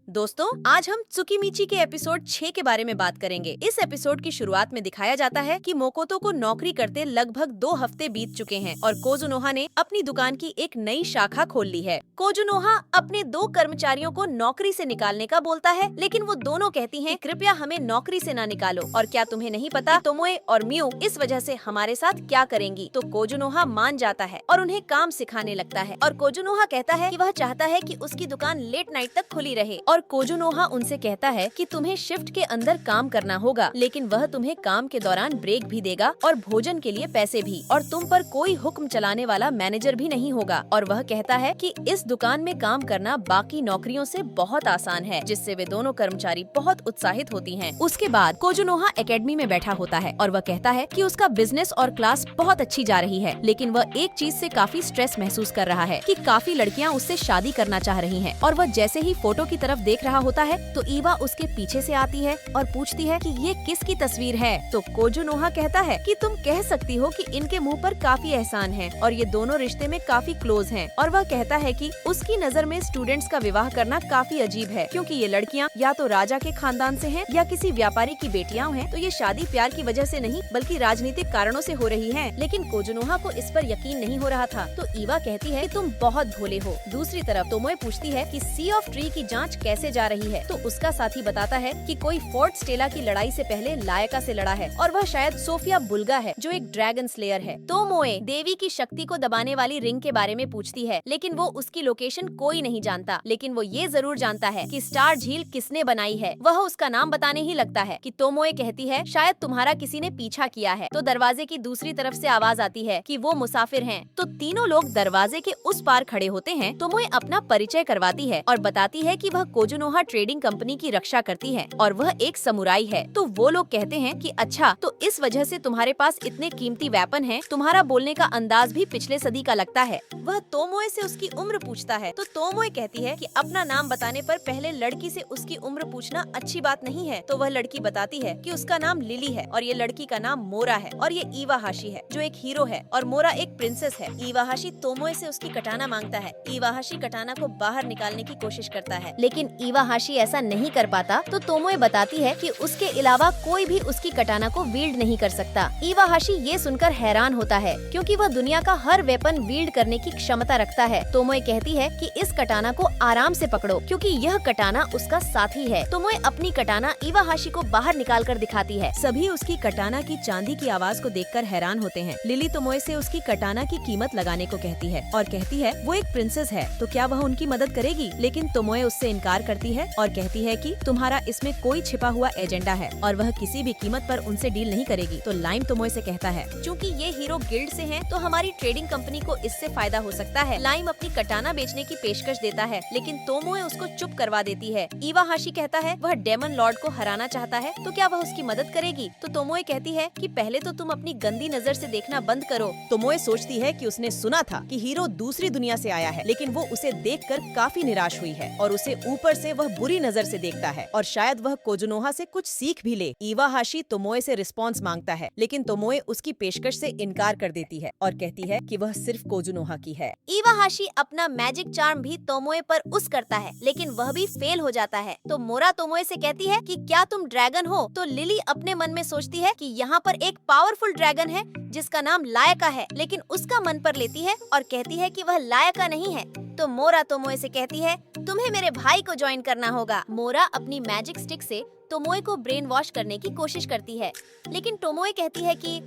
दोस्तों, आज हम त्सुकिमिची के एपिसोड 6 के बारे में बात करेंगे। इस एपिसोड की शुरुआत में दिखाया जाता है कि मोकोतो को नौकरी करते लगभग 2 हफ्ते बीत चुके हैं और कोजुनोहा ने अपनी दुकान की एक नई शाखा खोल ली है। कोजुनोहा अपने 2 कर्मचारियों को नौकरी से निकालने का बोलता है, लेकिन वो दोनों कहती हैं, कृपया हमें नौकरी से ना निकालो, और क्या तुम्हें नहीं पता तोमोए और मियू इस वजह से हमारे साथ क्या करेंगी। तो कोजुनोहा मान जाता है और उन्हें काम सिखाने लगता है। और कोजुनोहा कहता है कि वह चाहता है कि उसकी दुकान लेट नाइट तक खुली रहे। और कोजुनोहा उनसे कहता है कि तुम्हें शिफ्ट के अंदर काम करना होगा, लेकिन वह तुम्हें काम के दौरान ब्रेक भी देगा और भोजन के लिए पैसे भी, और तुम पर कोई हुक्म चलाने वाला मैनेजर भी नहीं होगा। और वह कहता है कि इस दुकान में काम करना बाकी नौकरियों से बहुत आसान है, जिससे वे दोनों कर्मचारी बहुत उत्साहित होती हैं। उसके बाद कोजुनोहा एकेडमी में बैठा होता है और वह कहता है कि उसका बिजनेस और क्लास बहुत अच्छी जा रही है, लेकिन वह एक चीज से काफी स्ट्रेस महसूस कर रहा है कि काफी लड़कियां उससे शादी करना चाह रही हैं। और वह जैसे ही फोटो की तरफ देख रहा होता है तो ईवा उसके पीछे से आती है और पूछती है कि ये किसकी तस्वीर है। तो कोजुनोहा कहता है कि तुम कह सकती हो कि इनके मुंह पर काफी एहसान है और ये दोनों रिश्ते में काफी क्लोज हैं। और वह कहता है कि उसकी नजर में स्टूडेंट्स का विवाह करना काफी अजीब है, क्योंकि ये लड़कियां या तो राजा के खानदान से हैं या किसी व्यापारी की बेटियां हैं। तो ये शादी प्यार की वजह से नहीं बल्कि राजनीतिक कारणों से हो रही है। लेकिन कोजुनोहा को इस पर यकीन नहीं हो रहा था। तो ईवा कहती है कि तुम बहुत भोले हो। दूसरी तरफ तोमोए पूछती है कि सी ऑफ ट्री की जांच कैसे जा रही है। तो उसका साथी बताता है कि कोई फोर्ट स्टेला की लड़ाई से पहले लायका से लड़ा है और वह शायद सोफिया बुल्गा है, जो एक ड्रैगन स्लेयर है। तोमोए देवी की शक्ति को दबाने वाली रिंग के बारे में पूछती है, लेकिन वो उसकी लोकेशन कोई नहीं जानता। लेकिन वो ये जरूर जानता है कि स्टार झील किसने बनाई है। वह उसका नाम बताने ही लगता है कि तोमोए कहती है, शायद तुम्हारा किसी ने पीछा किया है। तो दरवाजे की दूसरी तरफ से आवाज आती है कि वो मुसाफिर हैं। तो तीनों लोग दरवाजे के उस पार खड़े होते हैं। तोमोए अपना परिचय करवाती है और बताती है कि वह कोजुनोहा ट्रेडिंग कंपनी की रक्षा करती है और वह एक समुराई है। तो वो लोग कहते हैं कि अच्छा, तो इस वजह से तुम्हारे पास इतने कीमती वेपन हैं। तुम्हारा बोलने का अंदाज भी पिछले सदी का लगता है। वह तोमोए से उसकी उम्र पूछता है। तो तोमोए कहती है कि अपना नाम बताने पर पहले लड़की से उसकी उम्र पूछना अच्छी बात नहीं है। तो वह लड़की बताती है कि उसका नाम लिली है और ये लड़की का नाम मोरा है और ये इवाहाशी है, जो एक हीरो है, और मोरा एक प्रिंसेस है। इवाहाशी तोमोए से उसकी कटाना मांगता है। इवाहाशी कटाना को बाहर निकालने की कोशिश करता है, लेकिन इवाहाशी ऐसा नहीं कर पाता। तो तोमोए बताती है कि उसके अलावा कोई भी उसकी कटाना को वील्ड नहीं कर सकता। इवाहाशी ये सुनकर हैरान होता है, क्योंकि वह दुनिया का हर वेपन वील्ड करने की क्षमता रखता है। तोमोए कहती है कि इस कटाना को आराम से पकड़ो, क्योंकि यह कटाना उसका साथी है। तोमोए अपनी कटाना इवाहाशी को बाहर निकाल कर दिखाती है। सभी उसकी कटाना की चांदी की आवाज को देखकर हैरान होते हैं। लिली तोमोए से उसकी कटाना की कीमत लगाने को कहती है और कहती है वो एक प्रिंसेस है, तो क्या वह उनकी मदद करेगी। लेकिन तोमोए उससे इनकार करती है और कहती है कि तुम्हारा इसमें कोई छिपा हुआ एजेंडा है और वह किसी भी कीमत पर उनसे डील नहीं करेगी। तो लाइम तोमोए से कहता है, चूँकि ये हीरो गिल्ड से हैं, तो हमारी ट्रेडिंग कंपनी को इससे फायदा हो सकता है। लाइम अपनी कटाना बेचने की पेशकश देता है, लेकिन तोमोए उसको चुप करवा देती है। इवाहाशी कहता है वह डेमन लॉर्ड को हराना चाहता है, तो क्या वह उसकी मदद करेगी। तो तोमोए कहती है कि पहले तो तुम अपनी गंदी नजर से देखना बंद करो। तोमोए सोचती है कि उसने सुना था कि हीरो दूसरी दुनिया से आया है, लेकिन वो उसे देखकर काफी निराश हुई है और उसे ऊपर से वह बुरी नजर से देखता है और शायद वह कोजुनोहा से कुछ सीख भी ले। इवाहाशी तोमोए से रिस्पांस मांगता है, लेकिन तोमोए उसकी पेशकश से इनकार कर देती है और कहती है कि वह सिर्फ कोजुनोहा की है। इवाहाशी अपना मैजिक चार्म भी तोमोए पर उस करता है, लेकिन वह भी फेल हो जाता है। तो मोरा तोमोए से कहती है कि क्या तुम ड्रैगन हो। तो लिली अपने मन में सोचती है कि यहाँ पर एक पावरफुल ड्रैगन है जिसका नाम लायका है, लेकिन उसका मन पर लेती है और कहती है कि वह लायका नहीं है। तो मोरा तोमोए से कहती है तुम्हें मेरे भाई को ज्वाइन करना होगा। मोरा अपनी मैजिक स्टिक से तोमोए को ब्रेन वॉश करने की कोशिश करती है, लेकिन तोमोए कहती है कि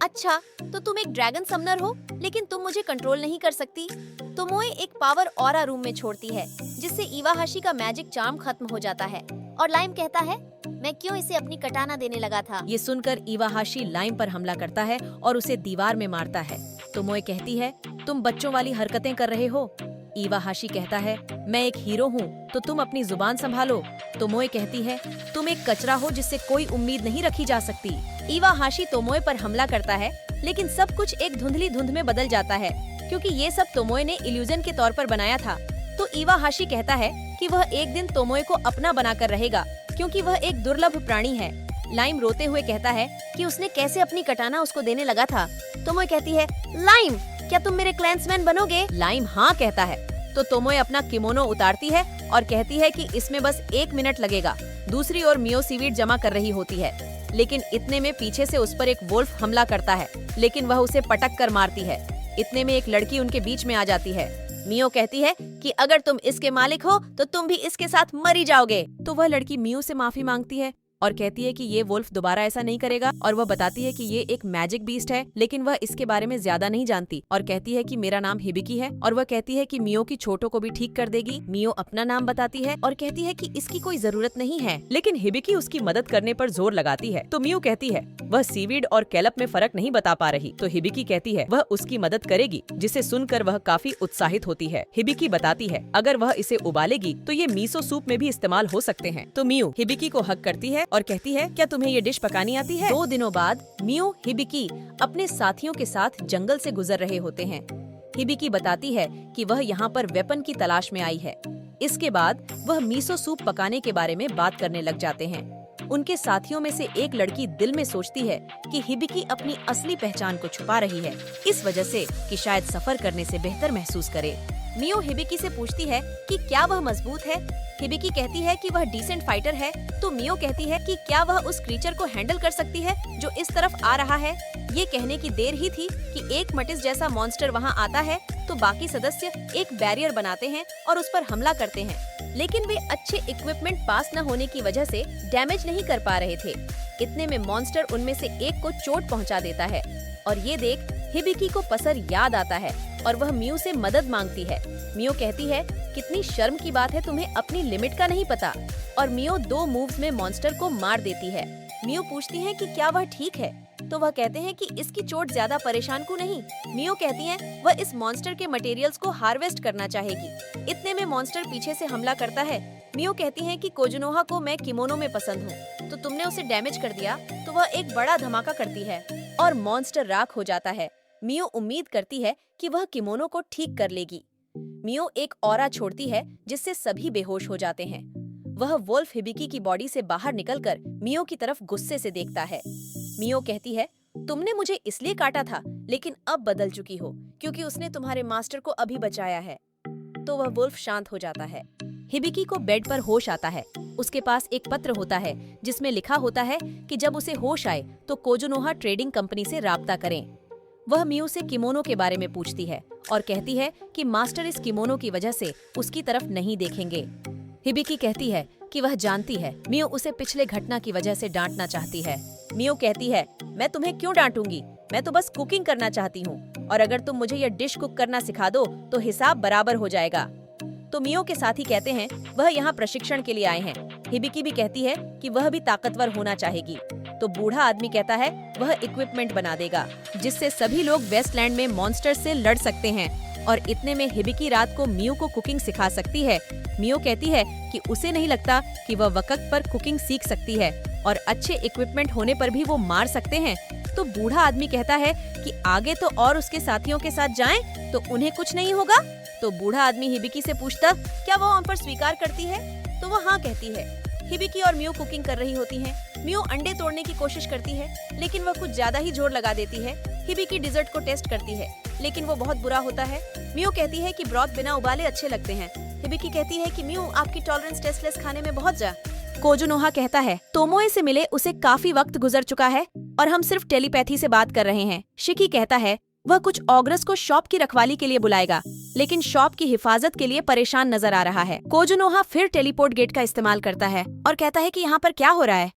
अच्छा, तो तुम एक ड्रैगन समनर हो, लेकिन तुम मुझे कंट्रोल नहीं कर सकती। तोमोए एक पावर ऑरा रूम में छोड़ती है, जिससे इवाहाशी का मैजिक चार्म खत्म हो जाता है। और लाइम कहता है मैं क्यों इसे अपनी कटाना देने लगा था। ये सुनकर इवाहाशी लाइम पर हमला करता है और उसे दीवार में मारता है। तोमोए कहती है तुम बच्चों वाली हरकतें कर रहे हो। इवाहाशी कहता है मैं एक हीरो हूँ, तो तुम अपनी जुबान संभालो। तोमोए कहती है तुम एक कचरा हो जिससे कोई उम्मीद नहीं रखी जा सकती। इवाहाशी तोमोए पर हमला करता है, लेकिन सब कुछ एक धुंधली धुंध में बदल जाता है, क्योंकि ये सब तोमोए ने इल्यूजन के तौर पर बनाया था। तो इवाहाशी कहता है कि वह एक दिन तोमोए को अपना बनाकर रहेगा, क्योंकि वह एक दुर्लभ प्राणी है। लाइम रोते हुए कहता है कि उसने कैसे अपनी कटाना उसको देने लगा था। तोमोए कहती है लाइम, क्या तुम मेरे क्लैंसमैन बनोगे। लाइम हाँ कहता है। तो तोमोए अपना किमोनो उतारती है और कहती है कि इसमें बस 1 मिनट लगेगा। दूसरी ओर मियो सीवीड जमा कर रही होती है, लेकिन इतने में पीछे से उस पर एक वुल्फ हमला करता है, लेकिन वह उसे पटक कर मारती है। इतने में एक लड़की उनके बीच में आ जाती है। मियो कहती है कि अगर तुम इसके मालिक हो तो तुम भी इसके साथ मरी जाओगे। तो वह लड़की मियो से माफी मांगती है और कहती है कि ये वुल्फ दोबारा ऐसा नहीं करेगा, और वह बताती है कि ये एक मैजिक बीस्ट है, लेकिन वह इसके बारे में ज्यादा नहीं जानती, और कहती है कि मेरा नाम हिबिकी है, और वह कहती है कि मियो की चोटों को भी ठीक कर देगी। मियो अपना नाम बताती है और कहती है कि इसकी कोई जरूरत नहीं है, लेकिन हिबिकी उसकी मदद करने पर जोर लगाती है। तो मियो कहती है वह सीवीड और कैलप में फर्क नहीं बता पा रही, तो हिबिकी कहती है वह उसकी मदद करेगी, जिसे सुनकर वह काफी उत्साहित होती है। हिबिकी बताती है अगर वह इसे उबालेगी तो ये मीसो सूप में भी इस्तेमाल हो सकते हैं। तो मियो हिबिकी को हक करती है और कहती है क्या तुम्हें ये डिश पकानी आती है। 2 दिनों बाद मियो हिबिकी अपने साथियों के साथ जंगल से गुजर रहे होते हैं। हिबिकी बताती है कि वह यहाँ पर वेपन की तलाश में आई है। इसके बाद वह मीसो सूप पकाने के बारे में बात करने लग जाते हैं। उनके साथियों में से एक लड़की दिल में सोचती है कि हिबिकी अपनी असली पहचान को छुपा रही है, इस वजह से कि शायद सफर करने से बेहतर महसूस करे। मियो हिबिकी से पूछती है कि क्या वह मजबूत है। हिबिकी कहती है कि वह डिसेंट फाइटर है। तो मियो कहती है कि क्या वह उस क्रीचर को हैंडल कर सकती है जो इस तरफ आ रहा है। ये कहने की देर ही थी कि एक मटिस जैसा मॉन्स्टर वहाँ आता है, तो बाकी सदस्य एक बैरियर बनाते हैं और उस पर हमला करते हैं, लेकिन वे अच्छे इक्विपमेंट पास न होने की वजह से डैमेज नहीं कर पा रहे थे। इतने में मॉन्स्टर उनमें से एक को चोट पहुंचा देता है, और ये देख हिबिकी को पसर याद आता है और वह मियो से मदद मांगती है। मियो कहती है कितनी शर्म की बात है, तुम्हें अपनी लिमिट का नहीं पता, और मियो 2 मूव्स में मॉन्स्टर को मार देती है। मियो पूछती है कि क्या वह ठीक है, तो वह कहते हैं कि इसकी चोट ज्यादा परेशान को नहीं। मियो कहती है वह इस मॉन्स्टर के मटेरियल्स को हार्वेस्ट करना चाहेगी। इतने में मॉन्स्टर पीछे से हमला करता है। मियो कहती है कि कोजुनोहा को मैं किमोनो में पसंद हूँ, तो तुमने उसे डैमेज कर दिया। तो वह एक बड़ा धमाका करती है और मॉन्स्टर राख हो जाता है। मियो उम्मीद करती है कि वह किमोनो को ठीक कर लेगी। मियो एक ऑरा छोड़ती है जिससे सभी बेहोश हो जाते हैं। वह वुल्फ हिबिकी की बॉडी से बाहर निकलकर मियो की तरफ गुस्से से देखता है। मियो कहती है तुमने मुझे इसलिए काटा था, लेकिन अब बदल चुकी हो क्योंकि उसने तुम्हारे मास्टर को अभी बचाया है। तो वह वुल्फ शांत हो जाता है। हिबिकी को बेड पर होश आता है। उसके पास एक पत्र होता है जिसमें लिखा होता है कि जब उसे होश आए तो कोजुनोहा ट्रेडिंग कंपनी से राब्ता करें। वह मियो से किमोनो के बारे में पूछती है और कहती है कि मास्टर इस किमोनो की वजह से उसकी तरफ नहीं देखेंगे। हिबिकी कहती है कि वह जानती है मियो उसे पिछले घटना की वजह से डांटना चाहती है। मियो कहती है मैं तुम्हें क्यों डांटूंगी, मैं तो बस कुकिंग करना चाहती हूँ, और अगर तुम मुझे यह डिश कुक करना सिखा दो तो हिसाब बराबर हो जाएगा। तो मियो के साथी कहते हैं वह यहाँ प्रशिक्षण के लिए आए हैं। हिबिकी भी कहती है कि वह भी ताकतवर होना चाहेगी। तो बूढ़ा आदमी कहता है वह इक्विपमेंट बना देगा जिससे सभी लोग वेस्टलैंड में मॉन्स्टर से लड़ सकते हैं, और इतने में हिबिकी रात को मियो को कुकिंग सिखा सकती है। मियो कहती है कि उसे नहीं लगता कि वह वक्त पर कुकिंग सीख सकती है, और अच्छे इक्विपमेंट होने पर भी वो मार सकते हैं। तो बूढ़ा आदमी कहता है कि आगे तो और उसके साथियों के साथ जाएं तो उन्हें कुछ नहीं होगा। तो बूढ़ा आदमी हिबिकी से पूछता क्या वो उन पर स्वीकार करती है, तो वह हाँ कहती है। हिबिकी और मियो कुकिंग कर रही होती हैं। मियो अंडे तोड़ने की कोशिश करती है, लेकिन वह कुछ ज्यादा ही जोर लगा देती है। हिबिकी डिजर्ट को टेस्ट करती है, लेकिन वो बहुत बुरा होता है। मियो कहती है कि ब्रॉथ बिना उबाले अच्छे लगते हैं। हिबिकी कहती है कि मियो आपकी टॉलरेंस टेस्टलेस खाने में बहुत जा। कोजुनोहा कहता है तोमोए से मिले उसे काफी वक्त गुजर चुका है और हम सिर्फ टेलीपैथी से बात कर रहे हैं। शिकी कहता है वह कुछ ऑग्रस को शॉप की रखवाली के लिए बुलाएगा, लेकिन शॉप की हिफाजत के लिए परेशान नजर आ रहा है। कोजुनोहा फिर टेलीपोर्ट गेट का इस्तेमाल करता है और कहता है कि यहाँ पर क्या हो रहा है।